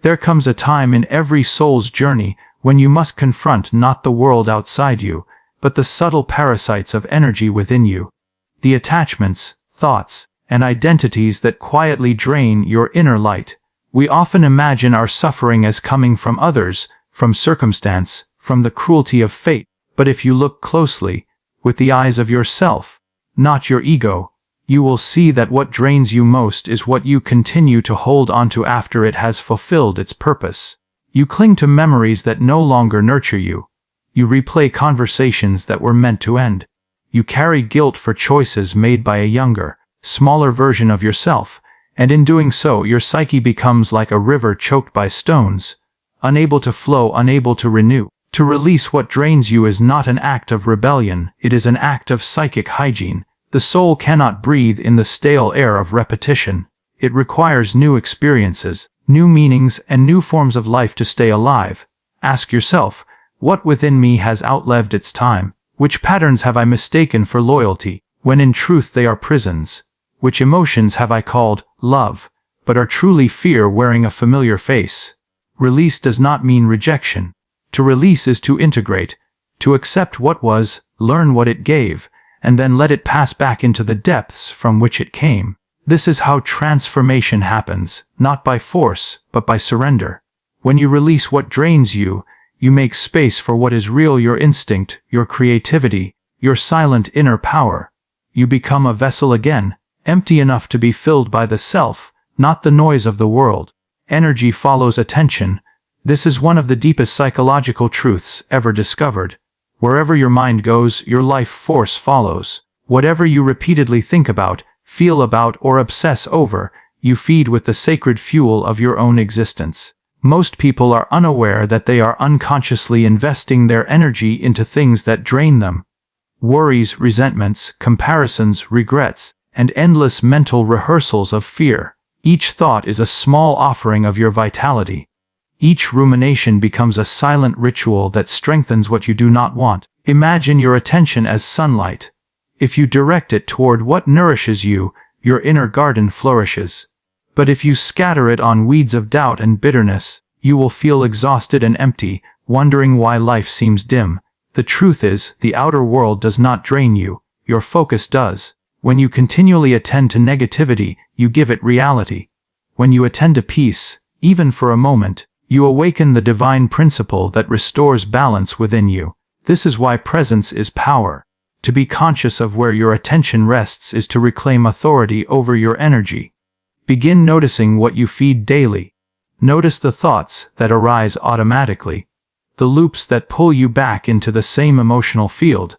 There comes a time in every soul's journey when you must confront not the world outside you, but the subtle parasites of energy within you. The attachments, thoughts, and identities that quietly drain your inner light. We often imagine our suffering as coming from others, from circumstance, from the cruelty of fate. But if you look closely, with the eyes of yourself, not your ego, you will see that what drains you most is what you continue to hold onto after it has fulfilled its purpose. You cling to memories that no longer nurture you. You replay conversations that were meant to end. You carry guilt for choices made by a younger, smaller version of yourself, and in doing so your psyche becomes like a river choked by stones, unable to flow, unable to renew. To release what drains you is not an act of rebellion, it is an act of psychic hygiene. The soul cannot breathe in the stale air of repetition. It requires new experiences, new meanings, and new forms of life to stay alive. Ask yourself, what within me has outlived its time? Which patterns have I mistaken for loyalty, when in truth they are prisons? Which emotions have I called love, but are truly fear wearing a familiar face? Release does not mean rejection. To release is to integrate, to accept what was, learn what it gave, and then let it pass back into the depths from which it came. This is how transformation happens, not by force, but by surrender. When you release what drains you, you make space for what is real, your instinct, your creativity, your silent inner power. You become a vessel again, empty enough to be filled by the self, not the noise of the world. Energy follows attention. This is one of the deepest psychological truths ever discovered. Wherever your mind goes, your life force follows. Whatever you repeatedly think about, feel about, or obsess over, you feed with the sacred fuel of your own existence. Most people are unaware that they are unconsciously investing their energy into things that drain them. Worries, resentments, comparisons, regrets, and endless mental rehearsals of fear. Each thought is a small offering of your vitality. Each rumination becomes a silent ritual that strengthens what you do not want. Imagine your attention as sunlight. If you direct it toward what nourishes you, your inner garden flourishes. But if you scatter it on weeds of doubt and bitterness, you will feel exhausted and empty, wondering why life seems dim. The truth is, the outer world does not drain you, your focus does. When you continually attend to negativity, you give it reality. When you attend to peace, even for a moment, you awaken the divine principle that restores balance within you. This is why presence is power. To be conscious of where your attention rests is to reclaim authority over your energy. Begin noticing what you feed daily. Notice the thoughts that arise automatically, the loops that pull you back into the same emotional field.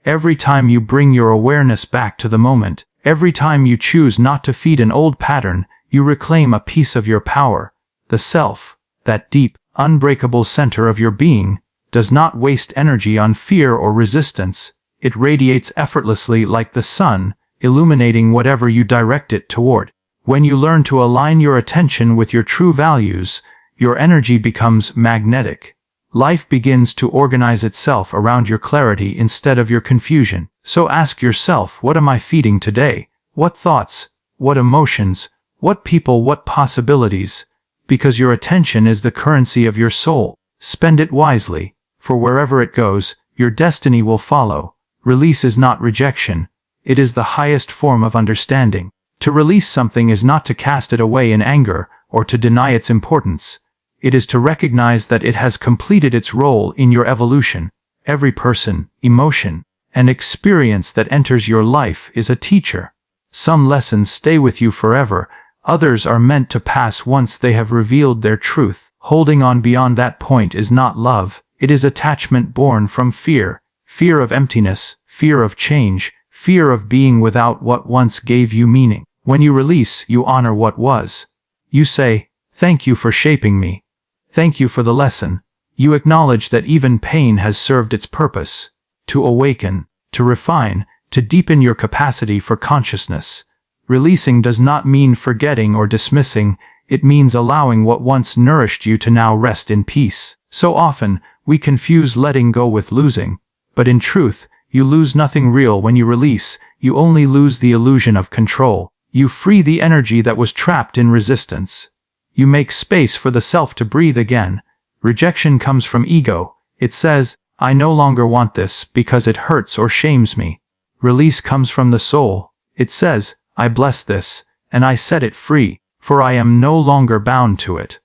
Every time you bring your awareness back to the moment, every time you choose not to feed an old pattern, you reclaim a piece of your power. The self, that deep, unbreakable center of your being, does not waste energy on fear or resistance. It radiates effortlessly like the sun, illuminating whatever you direct it toward. When you learn to align your attention with your true values, your energy becomes magnetic. Life begins to organize itself around your clarity instead of your confusion. So ask yourself, what am I feeding today? What thoughts? What emotions? What people? What possibilities? Because your attention is the currency of your soul. Spend it wisely, for wherever it goes, your destiny will follow. Release is not rejection. It is the highest form of understanding. To release something is not to cast it away in anger or to deny its importance. It is to recognize that it has completed its role in your evolution. Every person, emotion, and experience that enters your life is a teacher. Some lessons stay with you forever. Others are meant to pass once they have revealed their truth. Holding on beyond that point is not love. It is attachment born from fear. Fear of emptiness, fear of change, fear of being without what once gave you meaning. When you release, you honor what was. You say, "Thank you for shaping me. Thank you for the lesson." You acknowledge that even pain has served its purpose. To awaken, to refine, to deepen your capacity for consciousness. Releasing does not mean forgetting or dismissing, it means allowing what once nourished you to now rest in peace. So often, we confuse letting go with losing. But in truth, you lose nothing real when you release, you only lose the illusion of control. You free the energy that was trapped in resistance. You make space for the self to breathe again. Rejection comes from ego. It says, I no longer want this because it hurts or shames me. Release comes from the soul. It says, I bless this, and I set it free, for I am no longer bound to it.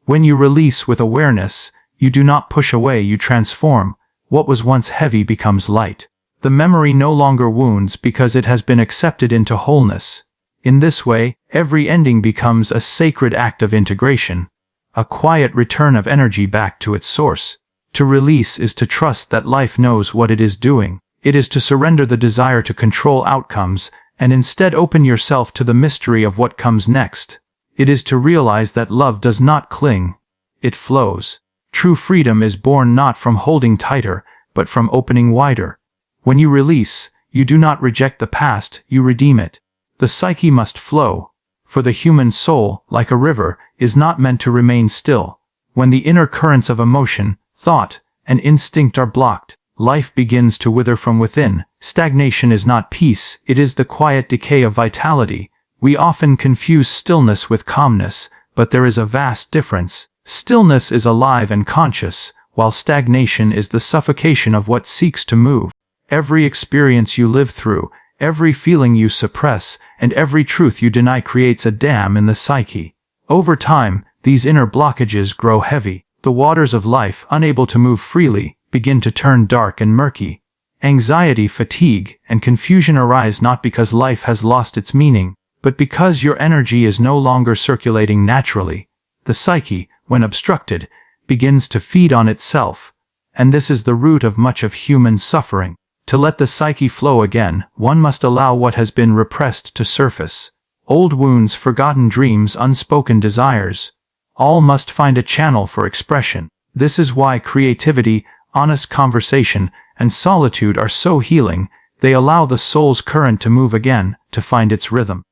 When you release with awareness, you do not push away, you transform. What was once heavy becomes light. The memory no longer wounds because it has been accepted into wholeness. In this way, every ending becomes a sacred act of integration, a quiet return of energy back to its source. To release is to trust that life knows what it is doing. It is to surrender the desire to control outcomes and instead open yourself to the mystery of what comes next. It is to realize that love does not cling. It flows. True freedom is born not from holding tighter, but from opening wider. When you release, you do not reject the past, you redeem it. The psyche must flow, for the human soul, like a river, is not meant to remain still. When the inner currents of emotion, thought, and instinct are blocked, life begins to wither from within. Stagnation is not peace, it is the quiet decay of vitality. We often confuse stillness with calmness, but there is a vast difference. Stillness is alive and conscious, while stagnation is the suffocation of what seeks to move. Every experience you live through, every feeling you suppress, and every truth you deny creates a dam in the psyche. Over time, these inner blockages grow heavy. The waters of life, unable to move freely, begin to turn dark and murky. Anxiety, fatigue, and confusion arise not because life has lost its meaning, but because your energy is no longer circulating naturally. The psyche, when obstructed, begins to feed on itself, and this is the root of much of human suffering. To let the psyche flow again, one must allow what has been repressed to surface. Old wounds, forgotten dreams, unspoken desires. All must find a channel for expression. This is why creativity, honest conversation, and solitude are so healing. They allow the soul's current to move again, to find its rhythm.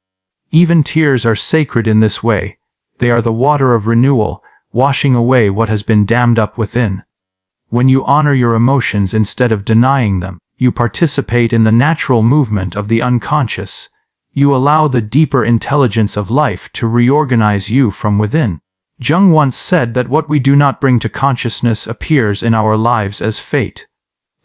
Even tears are sacred in this way. They are the water of renewal, washing away what has been dammed up within. When you honor your emotions instead of denying them, you participate in the natural movement of the unconscious. You allow the deeper intelligence of life to reorganize you from within. Jung once said that what we do not bring to consciousness appears in our lives as fate.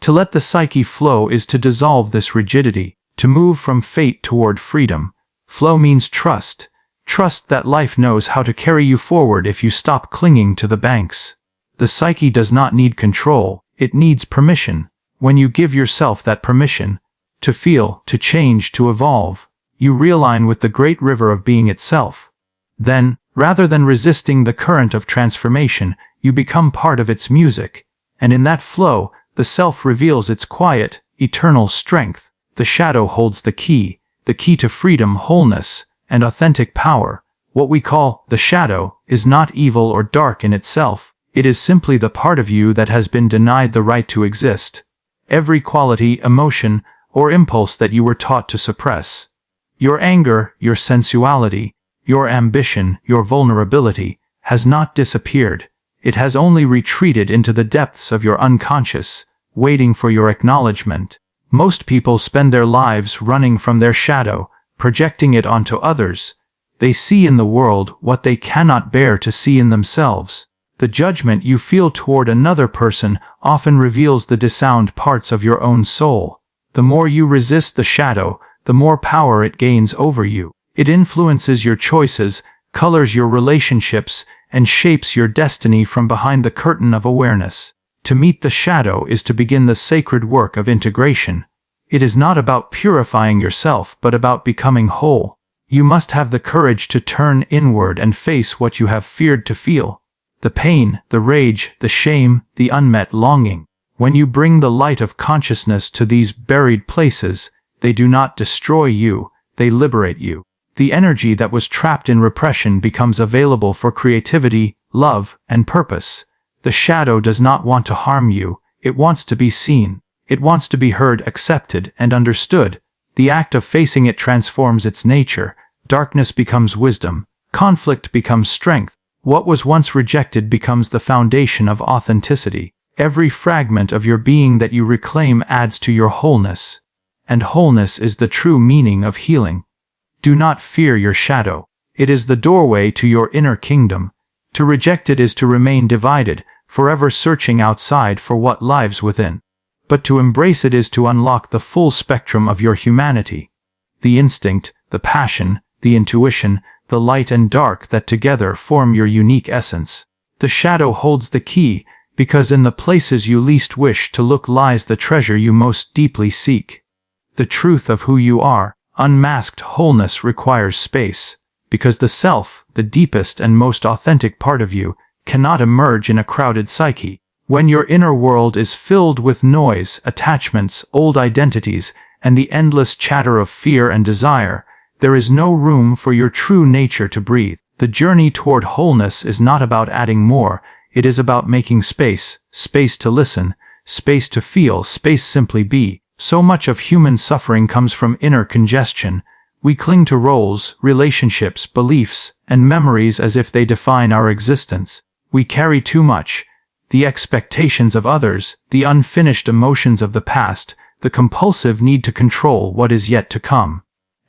To let the psyche flow is to dissolve this rigidity, to move from fate toward freedom. Flow means trust. Trust that life knows how to carry you forward if you stop clinging to the banks. The psyche does not need control, it needs permission. When you give yourself that permission, to feel, to change, to evolve, you realign with the great river of being itself. Then, rather than resisting the current of transformation, you become part of its music, and in that flow, the self reveals its quiet, eternal strength. The shadow holds the key to freedom, wholeness, and authentic power. What we call the shadow is not evil or dark in itself. It is simply the part of you that has been denied the right to exist. Every quality, emotion, or impulse that you were taught to suppress. Your anger, your sensuality, your ambition, your vulnerability, has not disappeared. It has only retreated into the depths of your unconscious, waiting for your acknowledgement. Most people spend their lives running from their shadow, projecting it onto others. They see in the world what they cannot bear to see in themselves. The judgment you feel toward another person often reveals the dissound parts of your own soul. The more you resist the shadow, the more power it gains over you. It influences your choices, colors your relationships, and shapes your destiny from behind the curtain of awareness. To meet the shadow is to begin the sacred work of integration. It is not about purifying yourself, but about becoming whole. You must have the courage to turn inward and face what you have feared to feel. The pain, the rage, the shame, the unmet longing. When you bring the light of consciousness to these buried places, they do not destroy you, they liberate you. The energy that was trapped in repression becomes available for creativity, love, and purpose. The shadow does not want to harm you, it wants to be seen. It wants to be heard, accepted, and understood. The act of facing it transforms its nature. Darkness becomes wisdom. Conflict becomes strength. What was once rejected becomes the foundation of authenticity. Every fragment of your being that you reclaim adds to your wholeness. And wholeness is the true meaning of healing. Do not fear your shadow. It is the doorway to your inner kingdom. To reject it is to remain divided, forever searching outside for what lives within. But to embrace it is to unlock the full spectrum of your humanity. The instinct, the passion, the intuition, the light and dark that together form your unique essence. The shadow holds the key, because in the places you least wish to look lies the treasure you most deeply seek. The truth of who you are, unmasked wholeness, requires space, because the self, the deepest and most authentic part of you, cannot emerge in a crowded psyche. When your inner world is filled with noise, attachments, old identities, and the endless chatter of fear and desire, there is no room for your true nature to breathe. The journey toward wholeness is not about adding more, it is about making space, space to listen, space to feel, space simply be. So much of human suffering comes from inner congestion. We cling to roles, relationships, beliefs, and memories as if they define our existence. We carry too much. The expectations of others, the unfinished emotions of the past, the compulsive need to control what is yet to come.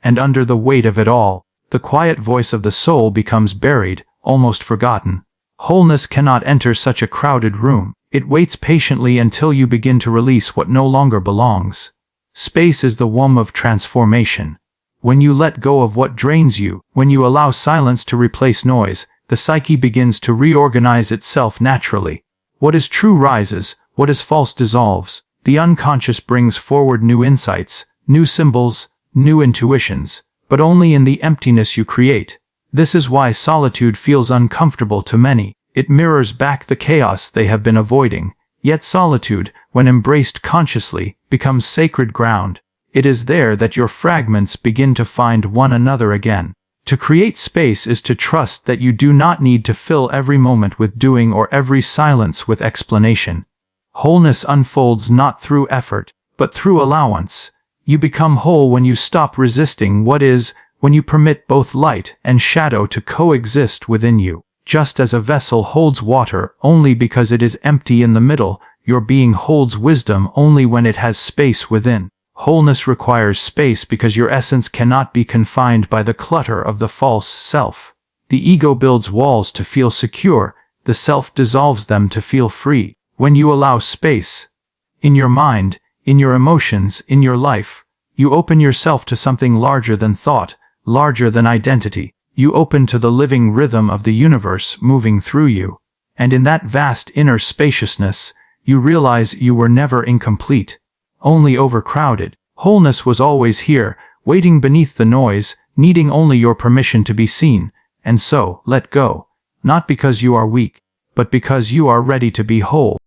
And under the weight of it all, the quiet voice of the soul becomes buried, almost forgotten. Wholeness cannot enter such a crowded room. It waits patiently until you begin to release what no longer belongs. Space is the womb of transformation. When you let go of what drains you, when you allow silence to replace noise, the psyche begins to reorganize itself naturally. What is true rises, what is false dissolves. The unconscious brings forward new insights, new symbols, new intuitions, but only in the emptiness you create. This is why solitude feels uncomfortable to many. It mirrors back the chaos they have been avoiding. Yet solitude, when embraced consciously, becomes sacred ground. It is there that your fragments begin to find one another again. To create space is to trust that you do not need to fill every moment with doing or every silence with explanation. Wholeness unfolds not through effort, but through allowance. You become whole when you stop resisting what is, when you permit both light and shadow to coexist within you. Just as a vessel holds water only because it is empty in the middle, your being holds wisdom only when it has space within. Wholeness requires space because your essence cannot be confined by the clutter of the false self. The ego builds walls to feel secure, the self dissolves them to feel free. When you allow space, in your mind, in your emotions, in your life, you open yourself to something larger than thought, larger than identity. You open to the living rhythm of the universe moving through you. And in that vast inner spaciousness, you realize you were never incomplete, only overcrowded. Wholeness was always here, waiting beneath the noise, needing only your permission to be seen. And so, let go. Not because you are weak, but because you are ready to be whole.